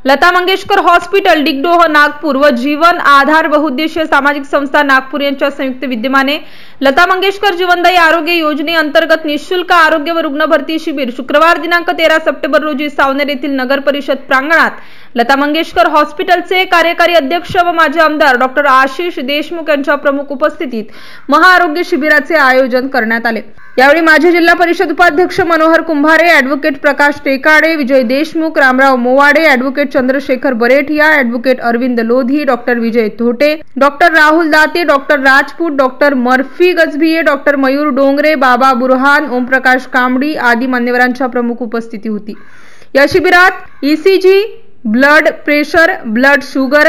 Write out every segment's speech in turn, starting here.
Lata Mangeshkar hospital Digdoh Nagpur व जीवन आधार बहुउद्देशीय सामाजिक संस्था नागपूर यांच्या संयुक्त विद्यमाने लता मंगेशकर जीवनदायी आरोग्य योजनेअंतर्गत निःशुल्क आरोग्य व रुग्ण भरती शिबिर शुक्रवार दिनांक 13 सप्टेंबर रोजी सावनेर येथील नगर परिषद प्रांगणात लता मंगेशकर हॉस्पिटलचे कार्यकारी अध्यक्ष व माजी आमदार डॉक्टर आशिष देशमुख यांच्या प्रमुख उपस्थितीत महाआरोग्य शिबिराचे आयोजन करण्यात आले। यावेळी माजी जिल्हा परिषद उपाध्यक्ष Manohar Kumbhare, advocate Prakash Tekade, Vijay Deshmukh, Ramrao Mowade, advocate Chandrashekhar Barethiya, advocate Arvind Lodhi, doctor Vijay Tote, doctor Rahul Date, doctor Rajput, doctor Murphy Gajbhiye, doctor Mayur Dongre, Baba Burhan, Omprakash Kamdi आदी मान्यवरांच्या प्रमुख उपस्थिती होती। या शिबिरात ECG, blood pressure, blood sugar,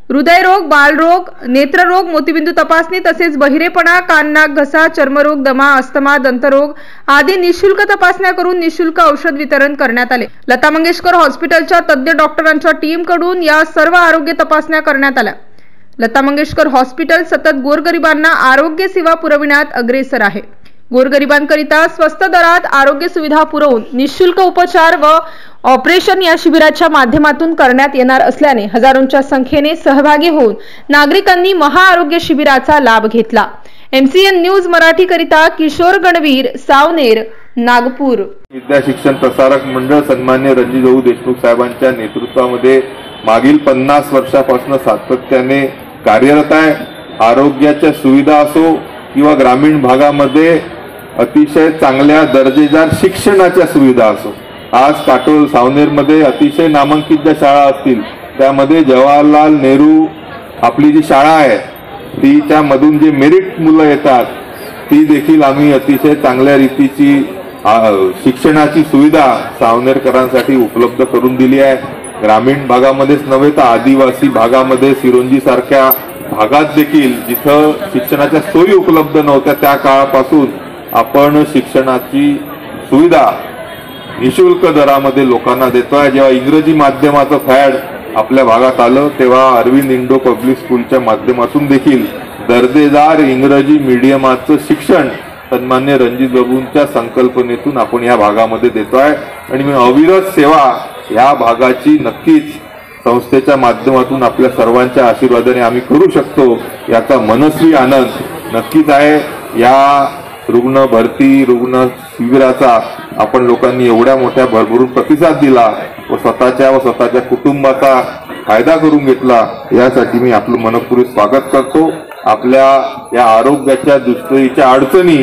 हृदयरोग, बालरोग, नेत्ररोग, मोतीबिंदू तपासणी तसेच बहिरेपणा, कान नाक घसा, चर्मरोग, दमा, अस्थमा, दंतरोग आदी निःशुल्क तपासण्या करून निःशुल्क औषध वितरण करण्यात आले। लता मंगेशकर हॉस्पिटलच्या तज्ञ डॉक्टरांच्या टीम कडून या सर्व आरोग्य तपासण्या करण्यात आल्या। लता मंगेशकर हॉस्पिटल सतत गोरगरिबांना आरोग्य सेवा पुरविण्यात अग्रेसर आहे। गोरगरिबांकरिता स्वस्त दरात आरोग्य सुविधा पुरवून निःशुल्क उपचार व ऑपरेशन या शिबिराच्या माध्यमातून करण्यात येणार असल्याने हजारोंच्या संख्येने सहभागी होऊन नागरिकांनी महाआरोग्य शिबिराचा लाभ घेतला। MCN न्यूज मराठी करिता किशोर गणवीर, सावनेर, नागपूर। विद्या शिक्षण प्रसारक मंडळ सन्मान्य रणजितभाऊ देशमुख साहेबांच्या नेतृत्वामध्ये मागील 50 वर्षापासून सातत्याने कार्यरत आहे। आरोग्याच्या सुविधा असो किंवा ग्रामीण भागामध्ये अतिशय चांगल्या दर्जेदार शिक्षणाच्या सुविधा असो, आज काटोल सावनेरमध्ये अतिशय नामांकित ज्या शाळा असतील त्यामध्ये जवाहरलाल नेहरू आपली जी शाळा आहे तिच्या मधून जे मेरिट मुलं येतात ती देखील आम्ही अतिशय चांगल्या रीतीची शिक्षणाची सुविधा सावनेरकरांसाठी उपलब्ध करून दिली आहे। ग्रामीण भागामध्येच नव्हे तर आदिवासी भागामध्ये सिरोंजी सारख्या भागात देखील जिथं शिक्षणाच्या सोयी उपलब्ध नव्हत्या त्या काळापासून आपण शिक्षणाची सुविधा निःशुल्क दरामध्ये लोकांना देतोय। जेव्हा इंग्रजी माध्यमाचं फॅड आपल्या भागात आलं तेव्हा अरविंद इंडो पब्लिक स्कूलच्या माध्यमातून देखील दर्जेदार इंग्रजी मीडियमाचं शिक्षण सन्मान्य रणजितबाबूंच्या संकल्पनेतून आपण या भागामध्ये देतोय आणि अविरत सेवा या भागाची नक्कीच संस्थेच्या माध्यमातून आपल्या सर्वांच्या आशीर्वादाने आम्ही करू शकतो याचा मनस्वी आनंद नक्कीच आहे। या रुग्ण भरती रुग्ण शिबिराचा आपण लोकांनी एवढ्या मोठ्या भरभरून प्रतिसाद दिला व स्वतःच्या कुटुंबाचा फायदा करून घेतला यासाठी मी आपलं मनपूर्वक स्वागत करतो। आपल्या या आरोग्याच्या दुष्टरीच्या अडचणी